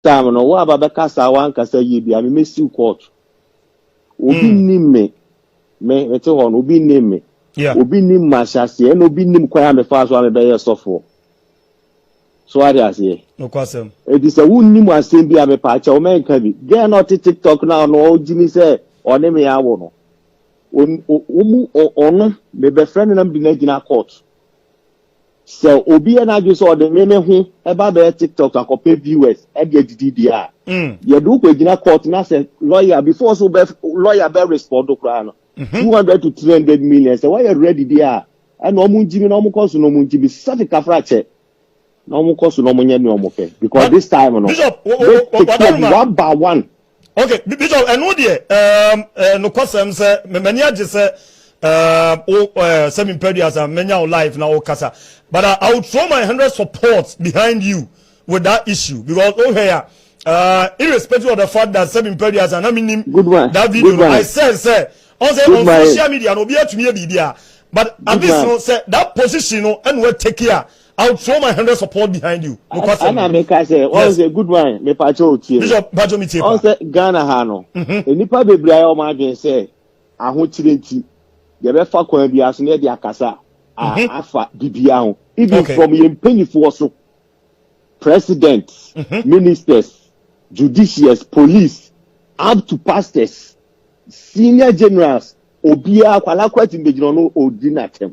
time no wa baba kasa wan kasa ye bia me si court obi nim me te ho no obi nim me obi nim mashase e no obi nim kwa me fa so am be ye sofo so ari ase no kwasem e di se won nim asem bia me pa cha o men ka bi get not TikTok now no o jimi se o ne me ya wo no ono me be friend na bi na gina court. So obi na ju so de me hu e ba be TikTok akope viewers e de DDR ye do ko gina court na say lawyer before so be lawyer be respond do kra no 200 to 300 million say why you ready there and no mu njimi no mu cost no mu njimi safi kafra che no mu cost no mu nya ni omo fe because this time no Bishop one by one. Okay Bishop eno de no kwasem say me mani age say semi period and many life now kasa but I would throw my 100 support behind you with that issue because here irrespective of the fact that semi period and I mean that video I said on social media no be to me bibia but at least no say that position no and we take care I would throw my 100 support behind you because I make I say was a good one me pacho tie Bishop pacho me tie on say Ghana ha no enipa bebre ayo ma dwen say ahochire nti ye be fa kwan bia so na de akasa afa bibia ho even from your penifo so president ministers judiciaries police up to pastors senior generals obia kwala kwati mbegino no odinatem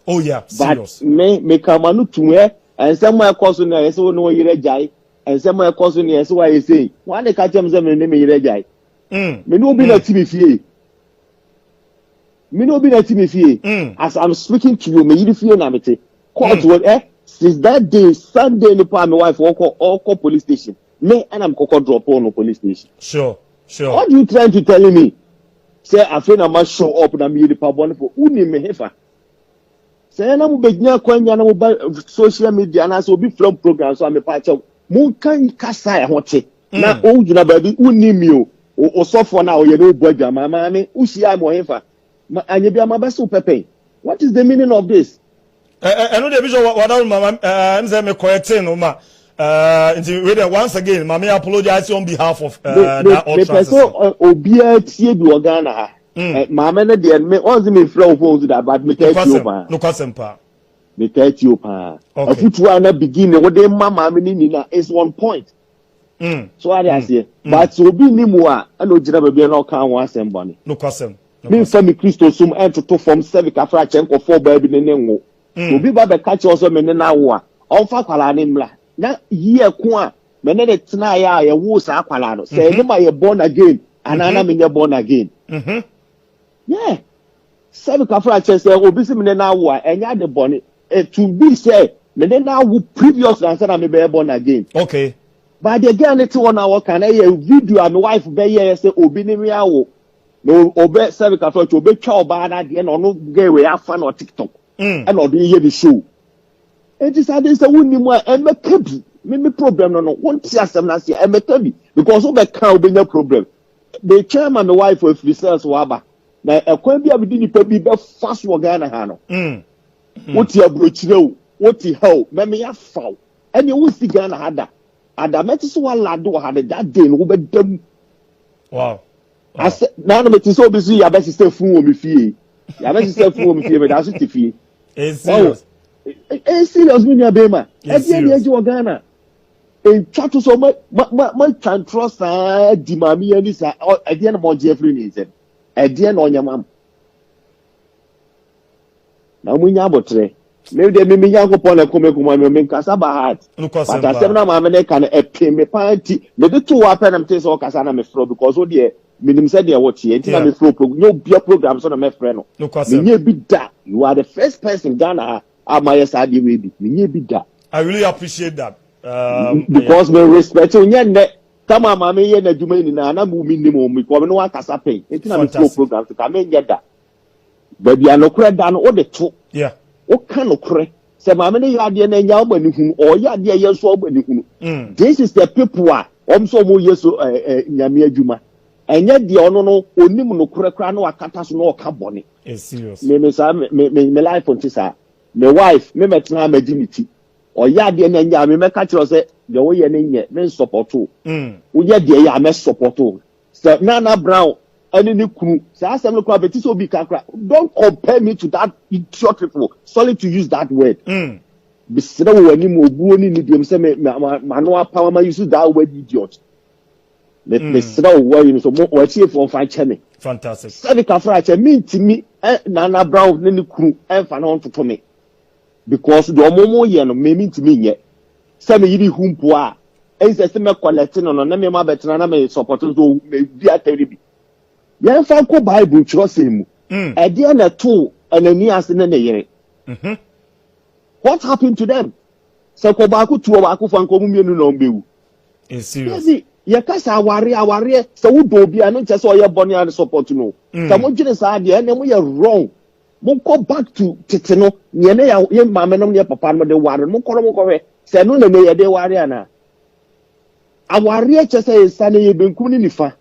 oh yeah serious but me kamanu tuwe ensemo ekoso na yeso no yire jai ensemo ekoso na yeso wa yese wan ka chem ze me ne yire jai me no obi na timi fie me no be na timi fie as I'm speaking to you me yiri fie na mete court what since that day Sunday ni pa my wife oko police station me and I'm koko drop on police station sure what you trying to tell me say after na ma show up na me yiri pa bone for uni me hefa say na mo begnya kwanya na mo ba social media na so obi film program so am pa cha mo kan kasa ya hote na o juna ba bi uni mi o sofo na o ye no boja mama me usia mo hefa anya bia ma beso pepe what is the meaning of this eno de Bishop wada mama nze me correcting no ma once again mama apologize on behalf of that ultra so obia tie bi organa ha mama na de me once me flow phone that but me tell you pa no kwasempa me tell you pa afutu ana begin we dey mama me ni na is one point so I say but obi ni mu a na ogira ba bia na o kan wan asem bone no kwasem me fami Christo sum to form civic afra chenko for baby ne nwo obi ba be catch also me ne na wo a on fa kwala ne mla na ye ko a me ne tena ya ye wo sa kwala no say ne ma ye born again anana me ye born again yeah civic afra chen say obi si me ne na wo a enya de bone to be say me ne na wo previous na say na me be born again okay but the girl it one hour can a video and my wife be here say obi ni me awo no obe service after obe twa oba na de no no get we afa no TikTok and no dey hear the show it is say wonni mu e meka bi me problem no won ti asem na say e meka bi because obe kan obe nya problem the chairman my wife of research waba na ekwan bi abidi nipa bi be fast wo Ghana ha no woti abrochire o woti hell me ya faw ene wo si Ghana hada adameti so wala do hada that day no be dam wow as na no meti so be so ya be sister fun wo me fie ya be sister fun wo me fie be da so ti fie serious serious me be ma e dey dey ji wo Ghana e chat so ma can trust di mami ani sa e dey na mo je free ni se e dey na onyama na munya botre me de me nya ko pon na ko me kuma me nkasa ba heart but asem na ma me ne kan e pe me party me de to wa pe na me say o kasa na me fro because o de minim said they watch here until me flow program no be program so na me friend no me be da you are the first person Ghana amaya sadi we be me be da I really appreciate that because me respect you nye kama ma me ye na djuma ni na mu minimum me ko me no akasa pay until me flow program so ka me nye da ba bia no kura da no o de to yeah o kan no kure se ma me ne ya de na nya o bani hunu o ya de ye so o bani hunu this is the people so mo yeso nyame adwuma enye de ono no onim no kura no akata so no o ka bone is serious me life on tisa me wife me metna magimiti or ya de na nya me catch you say the way ye nye men support o wo ye de ya me support o so Nana Brown any ni kunu say asem no kwa beti so bi kakra don't compare me to that idiot people solely to use that word bisira wo ani mo obuo ni ni dem say me no apa ma use that word idiot bisira wo you so mo wa tie for fa che me fantastic say ka fra che me ntimi Nana Brown ni kunu e fa no to me because the omomo ye no me ntimi nye say me yiri humpo a e say me collect no na me ma betena na me support so me bi atari bi yan fa ko Bible trust mu e de na to anani ase na yere what happened to them so ko ba ko tuo ba ko fa ko mu mienu na ombewu is serious ye kasa aware so wo do bia no nche so ye bone and support no so mo gine sa de na mo ye wrong mo go back to tete no ye na ye mama no ye papa no de ware mo ko hwe se no na ye de ware ana aware che se sa na ye benkum ni nifa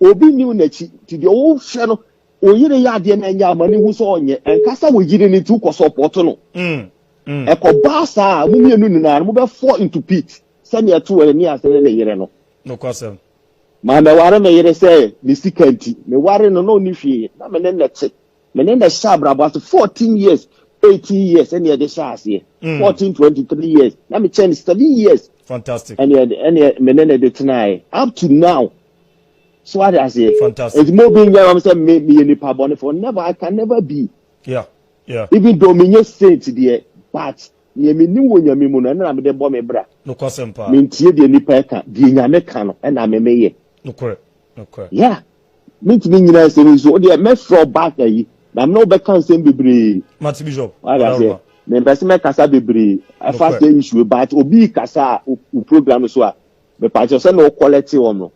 obi ni na chi ti de wo hwe no oyire ya de na nya amani hu so onye enkasa wo yire ni tu ko support no e ko ba sa mo mienu ni na mo be fall into pit se na to wale ni ase na yire no no kwasem ma me ware me yire say ni sikanti me ware no ni hwie na me ne nete me ne shabra about 14 years 18 years and the shas here 14 23 years na me change 7 years fantastic and me ne de tonight up to now so what I say fantastic it's more being I'm say me ni pa bone for never I can never be yeah even though me nye saint there but ye me ni wonya me mu na me de bo me bra no kwasem pa me ntie de nipa ka de nyame ka no na me meye no correct yeah me ntimi nyina se so de me throw back ayi na me no be kan sem bebre Mati Bishop me person me kasa bebre I fast issue but obi kasa o program so a me pa say no quality no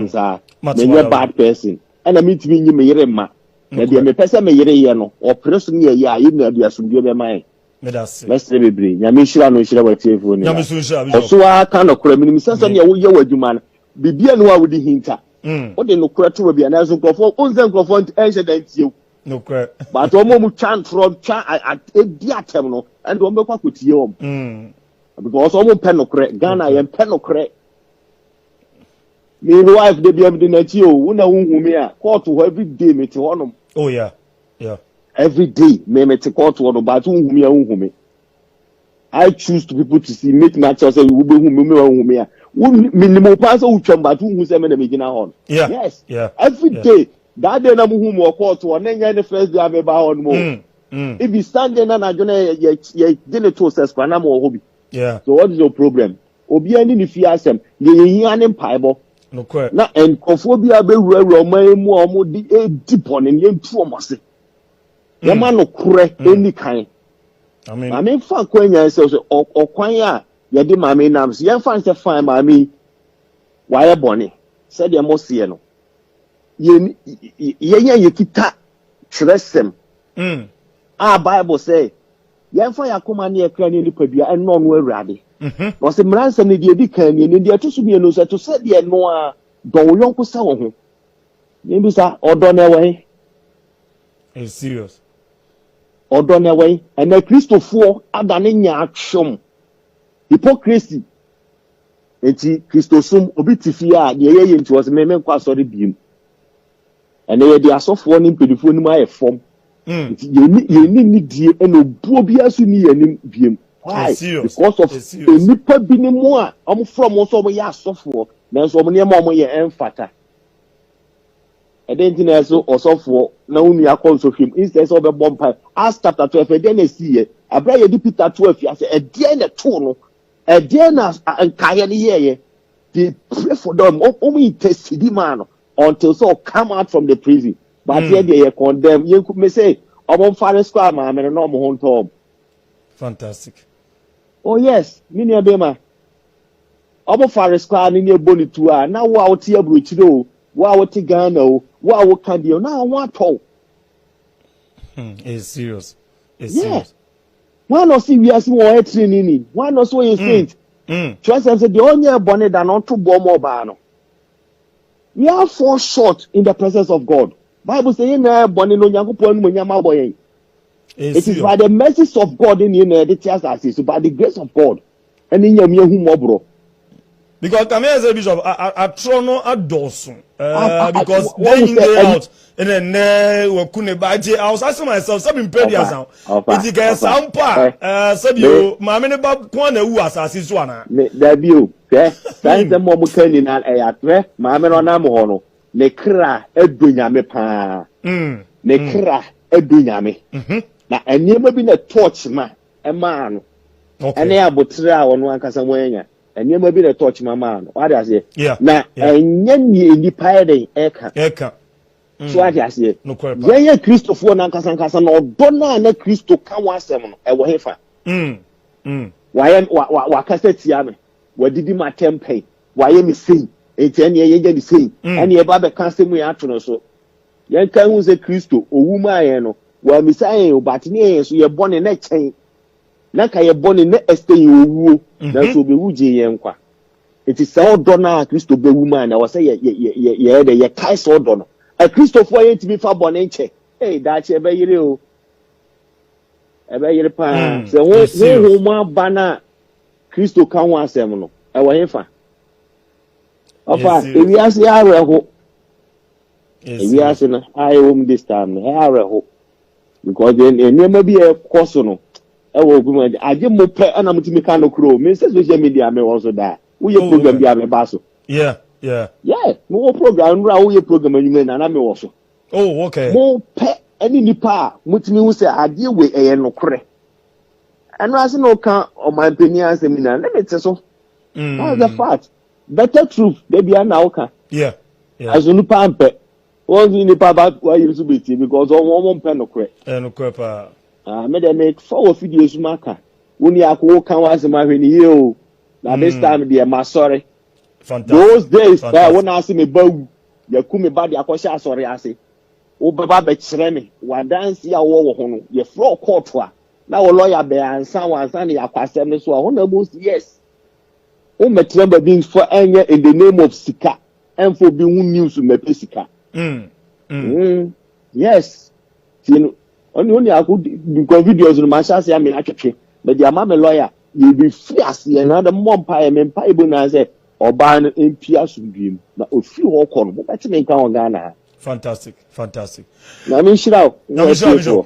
sa me bad person and me ntimi nyi me yere ma na de me person me yere ye no o preso ni ye ayi na de asumdue be man me that's it let's bebre nyame shira no shira watiefo ni nyame so shira Bishop so aka no kora minim sense ne wo ye wadwuma no bibia no a wodi hinta o de no kora to bia na so krofo onzen krofo ensedantie no correct but omo mu chan from chan edi atem no and omo kwa kotie om because omo pe no kora Ghana ye pe no kora me wife de bia de na chi o una hunhu me a court ho every day me te honom oh yeah every day me te court ho no but hunhu me I choose to people to see make natural say we be hunhu me a minimum pass o twam but hunhu say me na me gina hon yes every day that day na mu hu mo court ho na nya the first day am ba hon mo if you stand there na adwona ye genital sex kwa na mo ho bi so what is your problem obi ani ni fi asem ye yin ani mpaibo no correct na enkofo bi abewura man mu o mo di deep on ye ntu o mo se ye ma no kure eni kan I mean fa kwanya se okwan a ye di mame nam se ye fa se fine mame wa ye bone se de mo se no ye kita tresem Bible say ye fa yakoma na ye kra ni nipadua eno no awurade no se mransa ne de di kan ni de to so bi no se to se de no a don yonko sa wo ho ni bi sa odo na we is serious odo na we and na Christopher adane nya atwom hypocrisy enti Christosum obi tifia de ye nti was me kwa sorry biem and ye de asofo ni mpedifo ni ma ye fom ye ni die eno buo bi asu ni yanim biem why because of enipa bi ni mu a am from so mo ya asofo na so mo ne ma mo ye enfata edenti na so osofo na unu akọ hwem instead so be bompa Acts chapter 12 e dey na see abra ye di Peter 12 ase e dey na to no e dey na ankaye ni ye they pray for them o intercede man until so come out from the prison but here they condemn you me say obon fare square ma me no mo honto fantastic oh yes mini abema obon fare square ni eboni tu a na wo a wote abrochire o wo a wote Ghana o wo a wo ka de na wo atọ is serious serious one no see we as we are training ni one no so you saint trust them say the only bone that not to bo mo ba no we are fall short in the presence of God Bible say na bone no Nyankopon mu nyama boy it is by the mercies of God in the tears as is by the grace of God Any yam hu mobro. Because come here, Bishop, I try no adults. Because day in day out, and then we couldn't buy the house. I saw myself, some pretty as now. It's a sound part. Said you, my many bab corner who assassins one. There be you, okay? Thank the Momo Kenny and a tre, Mamma on Amono, Nekra, Edunyame pa. Nekra, Edunyame. Now, and never been a torch man, a man. And they are but 3 hours on one Casamania. And never been a touch my man. What I say? Yeah. Now, and yen the pirate eka. So what I say? No question. Yeah, Christopher Nankasan or Donna and Christo can was them. I will have. Why am Wakasset Yame? What did my tempe? Why am I saying? It's any the same. And your Baba can't say me out so. Yan can was a Christo or woman. Well, Miss Ayo, but near so you're born in that chain. Naka ye born in the estate you that will be Wuji Yankwa. It is all donna Christo be woman. I was say, ye Kais or donna. A Christopher ain't to be for Bonenche. Hey, that's a very little. A very pan. So, one banner Christo can want seminal. I want him for. Of course, if we ask the hour, if we ask I home this time, I hope. Because then never be a personal. I give more pay and I'm to make no crow. Mr. Social media may also die. We your program be a basso. Yeah. More program, raw your program and I'm also. Oh, okay. More pay any nipa, which means I deal with a no cray. And as no count on my opinion, seminar, let me say so. That's the fact. Better truth, they be an outcome. Yeah. As a new pamper, all the nipa about why you to be because all one pen no cray. No crap. Made them make 4 videos marker. When you are walking was my you. Now this time they are sorry. Fantastic. Those days, when I see me bow, you come about the Akosha sorry, I say. Oh, Baba Bechremi, one dance ya war, your floor court. Now a lawyer bear and someone standing at Passem, so I almost yes. Oh, my trouble being for anger in the name of Sika and for being news to me, Sika. Yes. Only I could because videos in my chassis. I mean, actually, but your mama lawyer, you'll be free as another mom pie and pie bonus or ban in Pias dream. But a few walk on, but that's me count Ghana. Fantastic. I mean, shit out. Tino,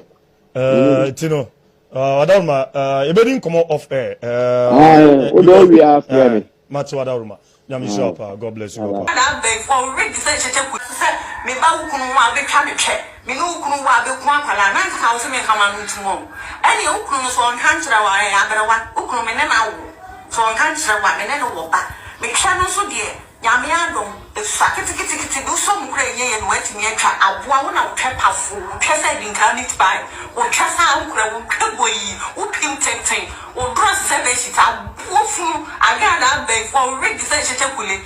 Adalma, you better come off air. Although we are fair. Matsu Adalma. God bless you. Me ba ukunu wa be twa me twe me no ukunu wa be kwa kwala na nka wo se me kama no tumo ene ukunu so nka nkyira wa ya abrewa ukunu me ne na wo so nka nkyira wa me ne no wo ba me twa no so de nyame adom e sakiti do so mkure ye no atimi atwa aboa wo na wo twa pafo twa sa di nka ni tbai wo twa sa mkure wo kaboyi wo pim tenten wo dress se be shita wo fu Agradaa be for ready say chekule